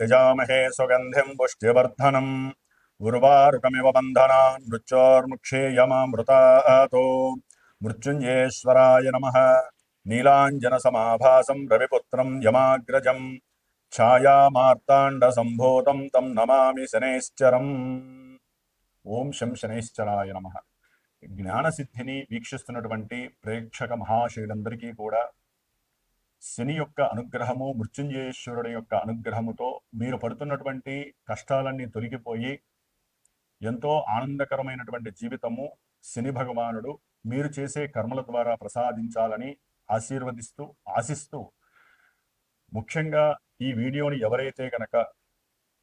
యజామహే సుగంధిం పుష్టివర్ధనం ఉర్వారుకమివ బంధనాన్ మృత్యోర్ముక్షేయమామృతాతో మృత్యుంజయేశ్వరాయ నమః. నీలాంజన సమాభాసం రవిపుత్రం యమాగ్రజం ఛాయామార్తాండ సంభూతం తం నమామి శనైశ్చరం. ఓం శం శనైశ్చరాయ నమః. జ్ఞానసిద్ధిని వీక్షిస్తున్నటువంటి ప్రేక్షక మహాశయులందరికీ కూడా శని యొక్క అనుగ్రహము, మృత్యుంజయేశ్వరుడి యొక్క అనుగ్రహముతో మీరు పడుతున్నటువంటి కష్టాలన్నీ తొలగిపోయి ఎంతో ఆనందకరమైనటువంటి జీవితము శని భగవానుడు మీరు చేసే కర్మల ద్వారా ప్రసాదించాలని ఆశీర్వదిస్తూ ఆశిస్తూ, ముఖ్యంగా ఈ వీడియోని ఎవరైతే కనుక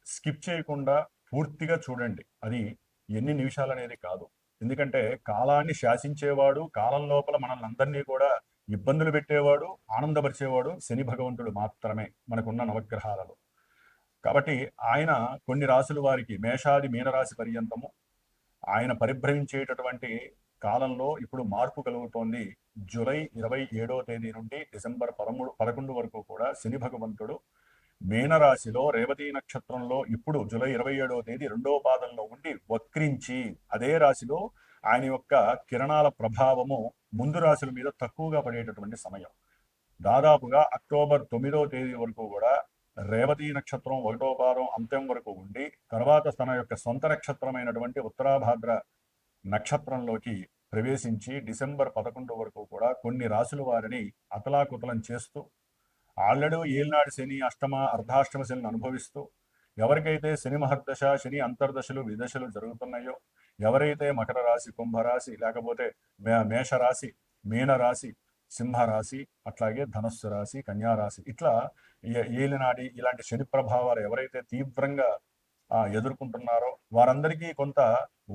స్కిప్ చేయకుండా పూర్తిగా చూడండి. అది ఎన్ని నిమిషాలు అనేది కాదు, ఎందుకంటే కాలాన్ని శాసించేవాడు, కాలం లోపల మనల్ని అందరినీ కూడా ఇబ్బందులు పెట్టేవాడు, ఆనందపరిచేవాడు శని భగవంతుడు మాత్రమే మనకున్న నవగ్రహాలలో. కాబట్టి ఆయన కొన్ని రాశుల వారికి మేషాది మీనరాశి పర్యంతము ఆయన పరిభ్రమించేటటువంటి కాలంలో ఇప్పుడు మార్పు కలుగుతోంది. జూలై 27వ తేదీ నుండి డిసెంబర్ 11 వరకు కూడా శని భగవంతుడు మీనరాశిలో రేవతి నక్షత్రంలో ఇప్పుడు జూలై 27వ తేదీ 2వ పాదంలో ఉండి వక్రించి అదే రాశిలో ఆయన యొక్క కిరణాల ప్రభావము ముందు రాశుల మీద తక్కువగా పడేటటువంటి సమయం. దాదాపుగా అక్టోబర్ 9వ తేదీ వరకు కూడా రేవతి నక్షత్రం 1వ పాదం అంత్యం వరకు ఉండి తర్వాత తన యొక్క సొంత నక్షత్రమైనటువంటి ఉత్తరాభాద్ర నక్షత్రంలోకి ప్రవేశించి డిసెంబర్ 11 వరకు కూడా కొన్ని రాశుల వారిని అతలాకుతలం చేస్తూ ఆల్రెడీ ఏలినాడు శని, అష్టమ అర్ధాష్టమ శనిని అనుభవిస్తూ, ఎవరికైతే శని మహర్దశ, శని అంతర్దశలు విదశలు జరుగుతున్నాయో, ఎవరైతే మకర రాశి, కుంభరాశి, లేకపోతే మేషరాశి, మీనరాశి, సింహరాశి, అట్లాగే ధనస్సు రాశి, కన్యారాశి, ఇట్లా ఏలినాడి ఇలాంటి శని ప్రభావాలు ఎవరైతే తీవ్రంగా ఎదుర్కొంటున్నారో వారందరికీ కొంత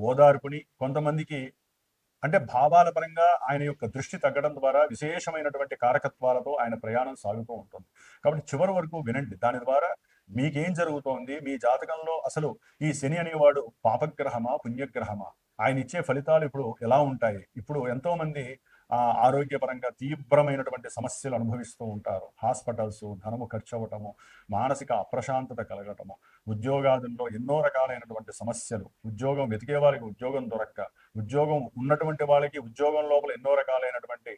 ఓదార్పుని, కొంతమందికి అంటే భావాల పరంగా ఆయన యొక్క దృష్టి తగ్గడం ద్వారా విశేషమైనటువంటి కారకత్వాలతో ఆయన ప్రయాణం సాగుతూ ఉంటుంది. కాబట్టి చివరి వరకు వినండి. దాని ద్వారా మీకేం జరుగుతోంది, మీ జాతకంలో అసలు ఈ శని అనేవాడు పాపగ్రహమా పుణ్యగ్రహమా, ఆయన ఇచ్చే ఫలితాలు ఇప్పుడు ఎలా ఉంటాయి. ఇప్పుడు ఎంతో మంది ఆరోగ్యపరంగా తీవ్రమైనటువంటి సమస్యలు అనుభవిస్తూ ఉంటారు. హాస్పిటల్స్, ధనము ఖర్చు అవ్వటము, మానసిక అప్రశాంతత కలగటము, ఉద్యోగాదుల్లో ఎన్నో రకాలైనటువంటి సమస్యలు, ఉద్యోగం వెతికే వాళ్ళకి ఉద్యోగం దొరక్క, ఉద్యోగం ఉన్నటువంటి వాళ్ళకి ఉద్యోగం లోపల ఎన్నో రకాలైనటువంటి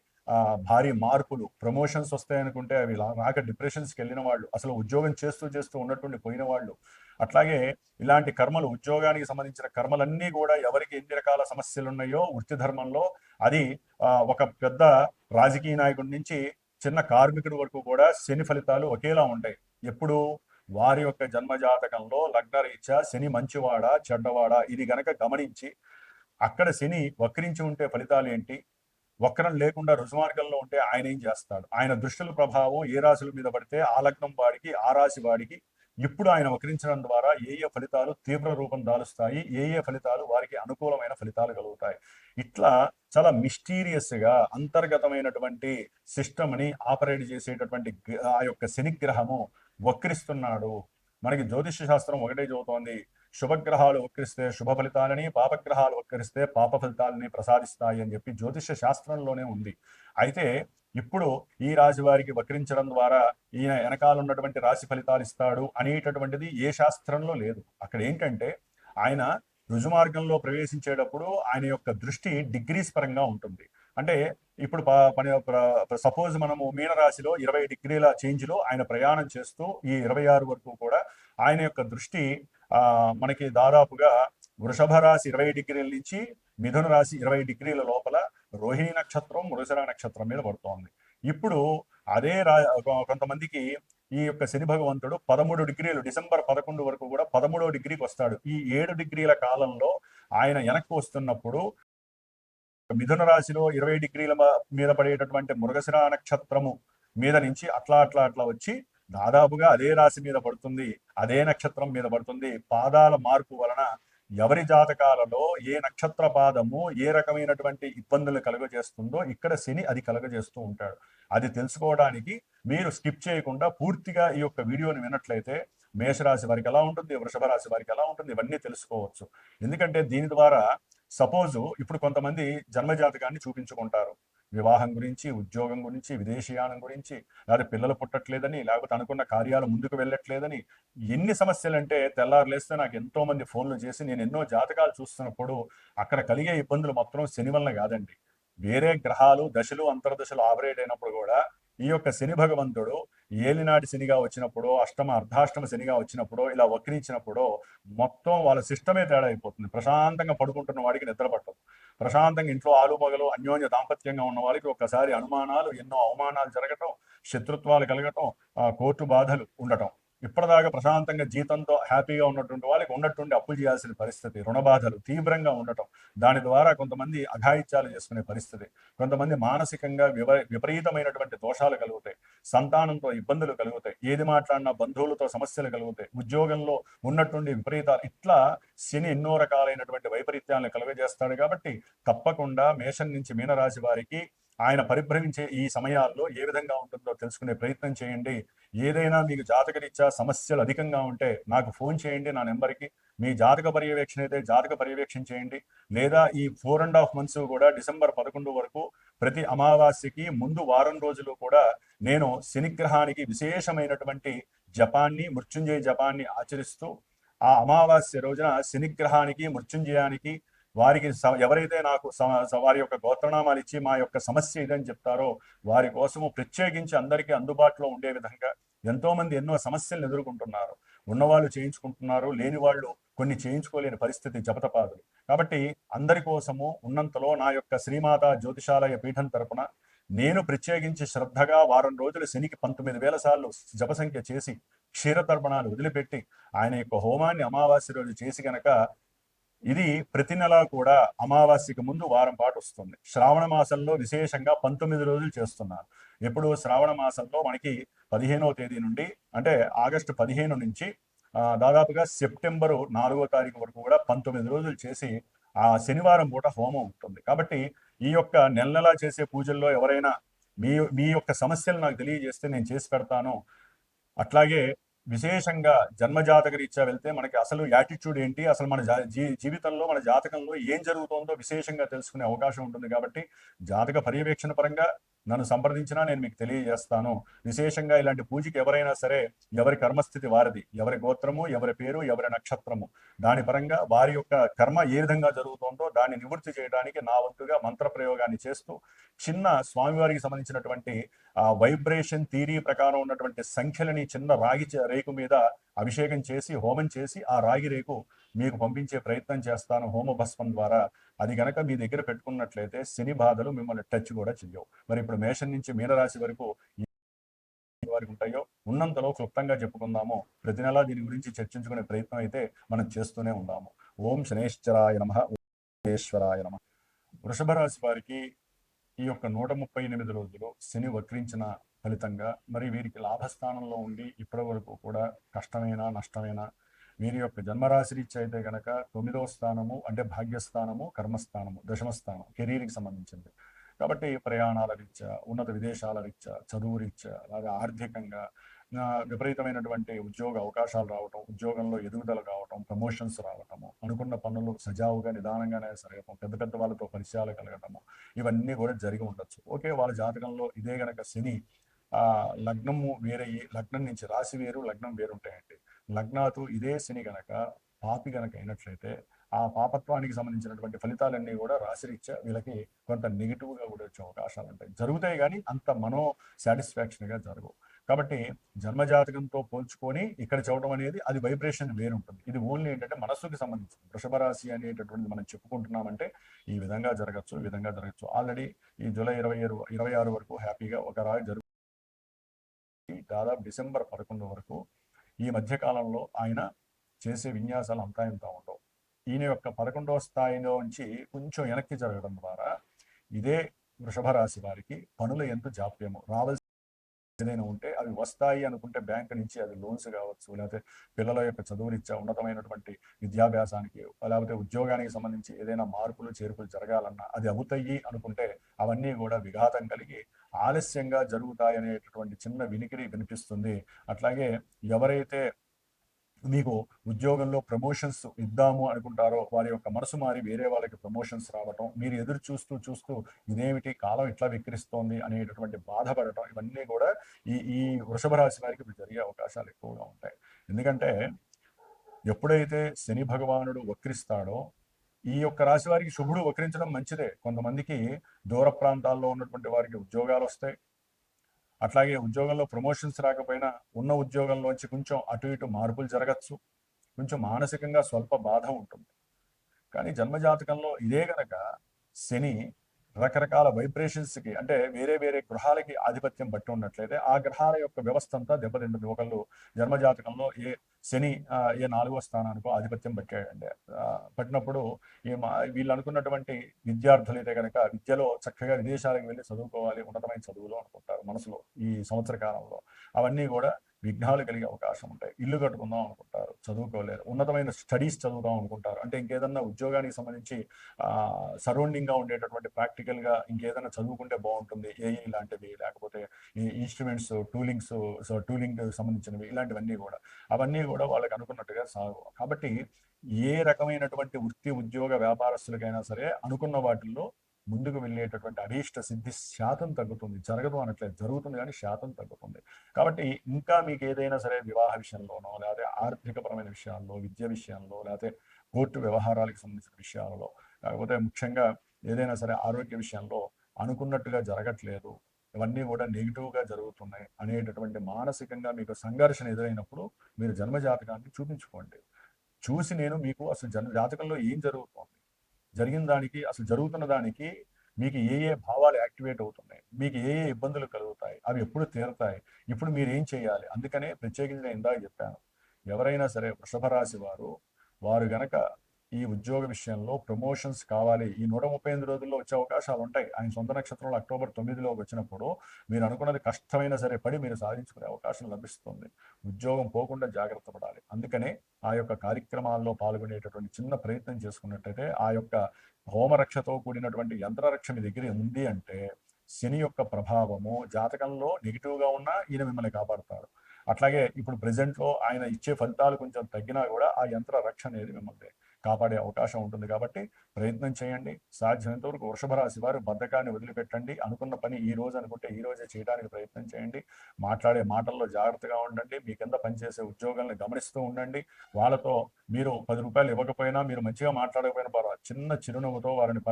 భారీ మార్పులు, ప్రమోషన్స్ వస్తాయనుకుంటే అవి రాక డిప్రెషన్స్కి వెళ్ళిన వాళ్ళు, అసలు ఉద్యోగం చేస్తూ ఉన్నటువంటి పోయిన వాళ్ళు, అట్లాగే ఇలాంటి కర్మలు, ఉద్యోగానికి సంబంధించిన కర్మలన్నీ కూడా ఎవరికి ఎన్ని రకాల సమస్యలు ఉన్నాయో వృత్తి ధర్మంలో, అది ఒక పెద్ద రాజకీయ నాయకుడి నుంచి చిన్న కార్మికుడి వరకు కూడా శని ఫలితాలు ఒకేలా ఉంటాయి. ఎప్పుడు వారి యొక్క జన్మజాతకంలో లగ్నరీత్యా శని మంచివాడా చెడ్డవాడా ఇది గనక గమనించి, అక్కడ శని వక్రించి ఉంటే ఫలితాలు ఏంటి, వక్రం లేకుండా రుజుమార్గంలో ఉంటే ఆయన ఏం చేస్తాడు, ఆయన దృష్టిల ప్రభావం ఏ రాశుల మీద పడితే ఆ లగ్నం వాడికి, ఆ రాశి వాడికి ఇప్పుడు ఆయన వక్రించడం ద్వారా ఏ ఫలితాలు తీవ్ర రూపం దాలుస్తాయి, ఏ ఫలితాలు వారికి అనుకూలమైన ఫలితాలు కలుగుతాయి. ఇట్లా చాలా మిస్టీరియస్గా అంతర్గతమైనటువంటి సిస్టమ్ని ఆపరేట్ చేసేటటువంటి ఆ యొక్క శనిగ్రహము వక్రిస్తున్నాడు. మనకి జ్యోతిష శాస్త్రం ఒకటే చెబుతోంది, శుభగ్రహాలు వక్రిస్తే శుభ ఫలితాలని, పాపగ్రహాలు వక్రిస్తే పాప ఫలితాలని ప్రసాదిస్తాయి అని చెప్పి జ్యోతిష శాస్త్రంలోనే ఉంది. అయితే ఇప్పుడు ఈ రాశి వారికి వక్రించడం ద్వారా ఈయన వెనకాల ఉన్నటువంటి రాశి ఫలితాలు ఇస్తాడు అనేటటువంటిది ఏ శాస్త్రంలో లేదు. అక్కడ ఏంటంటే ఆయన రుజుమార్గంలో ప్రవేశించేటప్పుడు ఆయన యొక్క దృష్టి డిగ్రీస్ పరంగా ఉంటుంది. అంటే ఇప్పుడు సపోజ్ మనము మీనరాశిలో 20 డిగ్రీల చేంజ్లో ఆయన ప్రయాణం చేస్తూ ఈ 26 వరకు కూడా ఆయన యొక్క దృష్టి మనకి దాదాపుగా వృషభ రాశి 20 డిగ్రీల నుంచి మిథున రాశి 20 డిగ్రీల లోపల రోహిణి నక్షత్రం, మృగశిర నక్షత్రం మీద పడుతోంది. ఇప్పుడు అదే కొంతమందికి ఈ యొక్క శని భగవంతుడు 13 డిగ్రీలు డిసెంబర్ 11 వరకు కూడా 13వ డిగ్రీకి వస్తాడు. ఈ 7 డిగ్రీల కాలంలో ఆయన వెనక్కి వస్తున్నప్పుడు మిథున రాశిలో 20 డిగ్రీల మీద పడేటటువంటి మృగశిర నక్షత్రము మీద నుంచి అట్లా వచ్చి దాదాపుగా అదే రాశి మీద పడుతుంది, అదే నక్షత్రం మీద పడుతుంది. పాదాల మార్పు వలన ఎవరి జాతకాలలో ఏ నక్షత్ర పాదము ఏ రకమైనటువంటి ఇబ్బందులు కలుగజేస్తుందో ఇక్కడ శని అది కలుగజేస్తూ ఉంటాడు. అది తెలుసుకోవడానికి మీరు స్కిప్ చేయకుండా పూర్తిగా ఈ యొక్క వీడియోని విన్నట్లయితే మేషరాశి వారికి ఎలా ఉంటుంది, వృషభ రాశి వారికి ఎలా ఉంటుంది, ఇవన్నీ తెలుసుకోవచ్చు. ఎందుకంటే దీని ద్వారా సపోజు ఇప్పుడు కొంతమంది జన్మజాతకాన్ని చూపించుకుంటారు. వివాహం గురించి, ఉద్యోగం గురించి, విదేశీయానం గురించి, లేకపోతే పిల్లలు పుట్టట్లేదని, లేకపోతే అనుకున్న కార్యాలు ముందుకు వెళ్ళట్లేదని, ఎన్ని సమస్యలంటే తెల్లారు లేస్తే నాకు ఎంతో మంది ఫోన్లు చేసి నేను ఎన్నో జాతకాలు చూస్తున్నప్పుడు అక్కడ కలిగే ఇబ్బందులు మొత్తం శని వలన కాదండి. వేరే గ్రహాలు దశలు అంతర్దశలు ఆపరేట్ అయినప్పుడు కూడా ఈ యొక్క శని భగవంతుడు ఏలినాటి శనిగా వచ్చినప్పుడు, అష్టమ అర్ధాష్టమ శనిగా వచ్చినప్పుడు, ఇలా వక్రించినప్పుడు మొత్తం వాళ్ళ సిస్టమే తేడా అయిపోతుంది. ప్రశాంతంగా పడుకుంటున్న వాడికి నిద్ర పట్టదు. ప్రశాంతంగా ఇంట్లో ఆలుమగలు అన్యోన్య దాంపత్యంగా ఉన్న వాళ్ళకి ఒక్కసారి అనుమానాలు, ఎన్నో అవమానాలు జరగటం, శత్రుత్వాలు కలగటం, కోర్టు బాధలు ఉండటం. ఇప్పటిదాకా ప్రశాంతంగా జీతంతో హ్యాపీగా ఉన్నటువంటి వాళ్ళకి ఉన్నట్టుండి అప్పులు చేయాల్సిన పరిస్థితి, రుణ బాధలు తీవ్రంగా ఉండటం, దాని ద్వారా కొంతమంది అఘాయిత్యాలు చేసుకునే పరిస్థితి, కొంతమంది మానసికంగా విపరీతమైనటువంటి దోషాలు కలుగుతాయి, సంతానంతో ఇబ్బందులు కలుగుతాయి, ఏది మాట్లాడినా బంధువులతో సమస్యలు కలుగుతాయి, ఉద్యోగంలో ఉన్నట్టుండి విపరీతాలు, ఇట్లా శని ఎన్నో రకాలైనటువంటి వైపరీత్యాలను కలుగజేస్తాడు. కాబట్టి తప్పకుండా మేషం నుంచి మీనరాశి వారికి ఆయన పరిభ్రమించే ఈ సమయాల్లో ఏ విధంగా ఉంటుందో తెలుసుకునే ప్రయత్నం చేయండి. ఏదైనా మీకు జాతకరీత్యా సమస్యలు అధికంగా ఉంటే నాకు ఫోన్ చేయండి నా నెంబర్కి. మీ జాతక పర్యవేక్షణ అయితే జాతక పర్యవేక్షణ చేయండి. లేదా ఈ 4.5 months కూడా డిసెంబర్ 11 వరకు ప్రతి అమావాస్యకి ముందు వారం రోజులు కూడా నేను శనిగ్రహానికి విశేషమైనటువంటి జపాన్ని, మృత్యుంజయ జపాన్ని ఆచరిస్తూ ఆ అమావాస్య రోజున శనిగ్రహానికి, మృత్యుంజయానికి వారికి ఎవరైతే నాకు వారి యొక్క గోత్రనామాలు ఇచ్చి మా యొక్క సమస్య ఇదని చెప్తారో వారి కోసము ప్రత్యేకించి అందరికీ అందుబాటులో ఉండే విధంగా ఎంతో మంది ఎన్నో సమస్యలను ఎదుర్కొంటున్నారు. ఉన్నవాళ్ళు చేయించుకుంటున్నారు, లేని వాళ్ళు కొన్ని చేయించుకోలేని పరిస్థితి జపతపాదులు. కాబట్టి అందరి కోసము ఉన్నంతలో నా యొక్క శ్రీమాత జ్యోతిషాలయ పీఠం తరపున నేను ప్రత్యేకించి శ్రద్ధగా వారం రోజులు శనికి 19,000 సార్లు జపసంఖ్య చేసి క్షీరతర్పణాలు వదిలిపెట్టి ఆయన యొక్క హోమాన్ని అమావాస్య రోజు చేసి గనక ఇది ప్రతి నెల కూడా అమావాస్యకి ముందు వారం పాటు వస్తుంది. శ్రావణ మాసంలో విశేషంగా 19 రోజులు చేస్తున్నారు. ఎప్పుడు శ్రావణ మాసంలో మనకి 15వ తేదీ నుండి అంటే ఆగస్టు 15 నుంచి దాదాపుగా సెప్టెంబరు 4వ తారీఖు వరకు కూడా 19 రోజులు చేసి ఆ శనివారం పూట హోమం ఉంటుంది. కాబట్టి ఈ యొక్క నెల చేసే పూజల్లో ఎవరైనా మీ యొక్క సమస్యలు నాకు తెలియజేస్తే నేను చేసి పెడతాను. అట్లాగే విశేషంగా జన్మజాతక రీత్యా వెళ్తే మనకి అసలు యాటిట్యూడ్ ఏంటి, అసలు మన జీవితంలో మన జాతకంలో ఏం జరుగుతుందో విశేషంగా తెలుసుకునే అవకాశం ఉంటుంది. కాబట్టి జాతక పర్యవేక్షణ పరంగా నన్ను సంప్రదించినా నేను మీకు తెలియజేస్తాను. విశేషంగా ఇలాంటి పూజకి ఎవరైనా సరే ఎవరి కర్మస్థితి వారిది, ఎవరి గోత్రము, ఎవరి పేరు, ఎవరి నక్షత్రము, దాని పరంగా వారి యొక్క కర్మ ఏ విధంగా జరుగుతుందో దాన్ని నివృత్తి చేయడానికి నా వంతుగా మంత్ర ప్రయోగాన్ని చేస్తూ చిన్న స్వామివారికి సంబంధించినటువంటి వైబ్రేషన్ థియరీ ప్రకారం ఉన్నటువంటి సంఖ్యలని చిన్న రాగి రేకు మీద అభిషేకం చేసి హోమం చేసి ఆ రాగి రేకు మీకు పంపించే ప్రయత్నం చేస్తాను హోమ భస్మం ద్వారా. అది గనక మీ దగ్గర పెట్టుకున్నట్లయితే శని బాధలు మిమ్మల్ని టచ్ కూడా చెయ్యవు. మరి ఇప్పుడు మేషం నుంచి మీనరాశి వరకు వారికి ఉంటాయో ఉన్నంతలో క్లుప్తంగా చెప్పుకుందాము. ప్రతి నెలా దీని గురించి చర్చించుకునే ప్రయత్నం అయితే మనం చేస్తూనే ఉన్నాము. ఓం శనేశ్వరాయ నమః, ఓం శనేశ్వరాయ నమః. వృషభ రాశి వారికి ఈ యొక్క 138 రోజులు శని వక్రించిన ఫలితంగా మరి వీరికి లాభస్థానంలో ఉండి ఇప్పటి వరకు కూడా కష్టమైనా నష్టమైనా వీరి యొక్క జన్మరాశి రీత్యా అయితే కనుక 9వ స్థానము అంటే భాగ్యస్థానము, కర్మస్థానము, దశమస్థానం కెరీర్కి సంబంధించింది. కాబట్టి ప్రయాణాల రీత్యా, ఉన్నత విదేశాల రీత్యా, చదువు రీత్యా, అలాగే ఆర్థికంగా విపరీతమైనటువంటి ఉద్యోగ అవకాశాలు రావటం, ఉద్యోగంలో ఎదుగుదల కావటం, ప్రమోషన్స్ రావటము, అనుకున్న పనులు సజావుగా నిదానంగానే జరగటం, పెద్ద పెద్ద వాళ్ళతో పరిచయాలు కలగటము, ఇవన్నీ కూడా జరిగి ఉండొచ్చు. ఓకే, వాళ్ళ జాతకంలో ఇదే గనక శని లగ్నము వేరయ్యి, లగ్నం నుంచి రాశి వేరు, లగ్నం వేరుంటాయండి. లగ్నాతు ఇదే శని గనక పాపి గనక అయినట్లయితే ఆ పాపత్వానికి సంబంధించినటువంటి ఫలితాలన్నీ కూడా రాశిరీత్యా వీళ్ళకి కొంత నెగిటివ్గా కూడా వచ్చే అవకాశాలు ఉంటాయి. జరుగుతాయి కానీ అంత మనో సాటిస్ఫాక్షన్గా జరగవు. కాబట్టి జన్మజాతకంతో పోల్చుకొని ఇక్కడ చూడడం అనేది అది వైబ్రేషన్ వేరుంటుంది. ఇది ఓన్లీ ఏంటంటే మనస్సుకి సంబంధించింది. వృషభ రాశి అనేటటువంటిది మనం చెప్పుకుంటున్నామంటే ఈ విధంగా జరగచ్చు. ఆల్రెడీ ఈ జూలై 26 వరకు హ్యాపీగా ఒక రాయి జరుగుతుంది. దాదాపు డిసెంబర్ 11 వరకు ఈ మధ్యకాలంలో ఆయన చేసే విన్యాసాలు అంతా ఇంత ఉండవు. ఈయన యొక్క 11వ స్థాయిలో నుంచి కొంచెం వెనక్కి జరగడం ద్వారా ఇదే వృషభ రాశి వారికి పనులు ఎంత జాప్యము రావాల్సి ఏదైనా ఉంటే అవి వస్తాయి అనుకుంటే బ్యాంక్ నుంచి అది లోన్స్ కావచ్చు, లేకపోతే పిల్లల యొక్క చదువునిచ్చా ఉన్నతమైనటువంటి విద్యాభ్యాసానికి, లేకపోతే ఉద్యోగానికి సంబంధించి ఏదైనా మార్పులు చేర్పులు జరగాలన్నా అది అవుతాయి అనుకుంటే అవన్నీ కూడా విఘాతం కలిగి ఆలస్యంగా జరుగుతాయి అనేటటువంటి చిన్న వినికిడి వినిపిస్తుంది. అట్లాగే ఎవరైతే మీకు ఉద్యోగంలో ప్రమోషన్స్ ఇద్దాము అనుకుంటారో వారి యొక్క మనసు మారి వేరే వాళ్ళకి ప్రమోషన్స్ రావటం, మీరు ఎదురు చూస్తూ చూస్తూ ఇదేమిటి కాలం ఇట్లా విక్రిస్తోంది అనేటటువంటి బాధపడటం, ఇవన్నీ కూడా ఈ ఈ వృషభ రాశి వారికి ఇప్పుడు జరిగే అవకాశాలు ఎక్కువగా ఉంటాయి. ఎందుకంటే ఎప్పుడైతే శని భగవానుడు వక్రిస్తాడో ఈ యొక్క రాశి వారికి శుభుడు వక్రించడం మంచిదే. కొంతమందికి దూర ప్రాంతాల్లో ఉన్నటువంటి వారికి ఉద్యోగాలు వస్తాయి. అట్లాగే ఉద్యోగంలో ప్రమోషన్స్ రాకపోయినా ఉన్న ఉద్యోగంలోంచి కొంచెం అటు ఇటు మార్పులు జరగచ్చు. కొంచెం మానసికంగా స్వల్ప బాధ ఉంటుంది. కానీ జన్మజాతకంలో ఇదే గనక శని రకరకాల వైబ్రేషన్స్కి అంటే వేరే వేరే గ్రహాలకి ఆధిపత్యం బట్టి ఉన్నట్లయితే ఆ గ్రహాల యొక్క వ్యవస్థ అంతా దెబ్బతింటుంది. ఒకళ్ళు జన్మజాతకంలో శని ఏ 4వ స్థానానికో ఆధిపత్యం పట్టాడండి. పట్టినప్పుడు వీళ్ళు అనుకున్నటువంటి విద్యార్థులు అయితే కనుక విద్యలో చక్కగా విదేశాలకు వెళ్ళి చదువుకోవాలి, ఉన్నతమైన చదువులు అనుకుంటారు మనసులో ఈ సంవత్సర కాలంలో. అవన్నీ కూడా విఘ్నాలు కలిగే అవకాశం ఉంటాయి. ఇల్లు కట్టుకుందాం అనుకుంటారు, చదువుకోలేరు. ఉన్నతమైన స్టడీస్ చదువుదాం అనుకుంటారు, అంటే ఇంకేదన్నా ఉద్యోగానికి సంబంధించి సరౌండింగ్గా ఉండేటటువంటి ప్రాక్టికల్గా ఇంకేదైనా చదువుకుంటే బాగుంటుంది, ఏఈ లాంటివి, లేకపోతే ఈ ఇన్స్ట్రుమెంట్స్ టూలింగ్ సంబంధించినవి, ఇలాంటివన్నీ కూడా అవన్నీ కూడా వాళ్ళకి అనుకున్నట్టుగా సాగు. కాబట్టి ఏ రకమైనటువంటి వృత్తి ఉద్యోగ వ్యాపారస్తులకైనా సరే అనుకున్న వాటిల్లో ముందుకు వెళ్ళేటటువంటి అభీష్ట సిద్ధి శాతం తగ్గుతుంది. జరగదు అనట్లేదు, జరుగుతుంది కానీ శాతం తగ్గుతుంది. కాబట్టి ఇంకా మీకు ఏదైనా సరే వివాహ విషయంలోనో, లేకపోతే ఆర్థికపరమైన విషయాల్లో, విద్య విషయంలో, లేకపోతే కోర్టు వ్యవహారాలకు సంబంధించిన విషయాలలో, లేకపోతే ముఖ్యంగా ఏదైనా సరే ఆరోగ్య విషయంలో అనుకున్నట్టుగా జరగట్లేదు, ఇవన్నీ కూడా నెగిటివ్గా జరుగుతున్నాయి అనేటటువంటి మానసికంగా మీకు సంఘర్షణ ఎదురైనప్పుడు మీరు జన్మజాతకాన్ని చూపించుకోండి. చూసి నేను మీకు అసలు జన్మజాతకంలో ఏం జరుగుతుంది, జరిగిన దానికి అసలు జరుగుతున్న దానికి మీకు ఏ ఏ భావాలు యాక్టివేట్ అవుతున్నాయి, మీకు ఏ ఏ ఇబ్బందులు కలుగుతాయి, అవి ఎప్పుడు తీరుతాయి, ఇప్పుడు మీరు ఏం చేయాలి. అందుకనే ప్రత్యేకించి నేను ఇందాక చెప్పాను, ఎవరైనా సరే వృషభ రాశి వారు గనక ఈ ఉద్యోగ విషయంలో ప్రమోషన్స్ కావాలి, ఈ 138 రోజుల్లో వచ్చే అవకాశాలు ఉంటాయి. ఆయన సొంత నక్షత్రంలో అక్టోబర్ 9లో వచ్చినప్పుడు మీరు అనుకున్నది కష్టమైనా సరే పడి మీరు సాధించుకునే అవకాశం లభిస్తుంది. ఉద్యోగం పోకుండా జాగ్రత్త పడాలి. అందుకనే ఆ యొక్క కార్యక్రమాల్లో పాల్గొనేటటువంటి చిన్న ప్రయత్నం చేసుకున్నట్టయితే ఆ యొక్క హోమరక్షతో కూడినటువంటి యంత్రరక్ష మీ దగ్గర ఉంది అంటే శని యొక్క ప్రభావము జాతకంలో నెగిటివ్గా ఉన్నా ఈయన మిమ్మల్ని కాపాడుతారు. అట్లాగే ఇప్పుడు ప్రెజెంట్లో ఆయన ఇచ్చే ఫలితాలు కొంచెం తగ్గినా కూడా ఆ యంత్ర రక్ష అనేది మిమ్మల్ని కాపాడే అవకాశం ఉంటుంది. కాబట్టి ప్రయత్నం చేయండి. సాధ్యమైనంత వరకు వృషభ రాశి వారు బద్ధకాన్ని వదిలిపెట్టండి. అనుకున్న పని ఈ రోజు అనుకుంటే ఈ రోజే చేయడానికి ప్రయత్నం చేయండి. మాట్లాడే మాటల్లో జాగ్రత్తగా ఉండండి. మీ కింద పనిచేసే ఉద్యోగాలను గమనిస్తూ ఉండండి. వాళ్ళతో మీరు 10 రూపాయలు ఇవ్వకపోయినా, మీరు మంచిగా మాట్లాడకపోయినా పర్వాలేదు, చిన్న చిరునవ్వుతో వారిని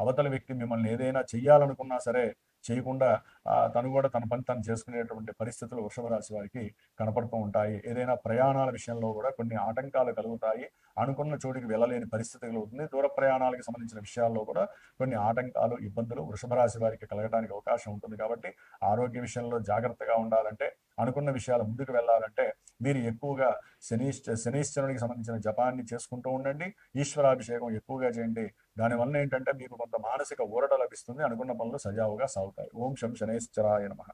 అవతల వ్యక్తి మిమ్మల్ని ఏదైనా చెయ్యాలనుకున్నా సరే చేయకుండా తను కూడా తన పని తను చేసుకునేటువంటి పరిస్థితులు వృషభ రాశి వారికి కనపడుతూ ఉంటాయి. ఏదైనా ప్రయాణాల విషయంలో కూడా కొన్ని ఆటంకాలు కలుగుతాయి. అనుకున్న చోటికి వెళ్ళలేని పరిస్థితి కలుగుతుంది. దూర ప్రయాణాలకు సంబంధించిన విషయాల్లో కూడా కొన్ని ఆటంకాలు, ఇబ్బందులు వృషభ రాశి వారికి కలగడానికి అవకాశం ఉంటుంది. కాబట్టి ఆరోగ్య విషయంలో జాగ్రత్తగా ఉండాలంటే, అనుకున్న విషయాలు ముందుకు వెళ్ళాలంటే మీరు ఎక్కువగా శనీశ్వరునికి సంబంధించిన జపాన్ని చేసుకుంటూ ఉండండి. ఈశ్వరాభిషేకం ఎక్కువగా చేయండి. దానివల్ల ఏంటంటే మీకు కొంత మానసిక ఊరట లభిస్తుంది. అనుకున్న పనులు సజావుగా సాగుతాయి. ఓం శం శనైశ్చరాయ నమః.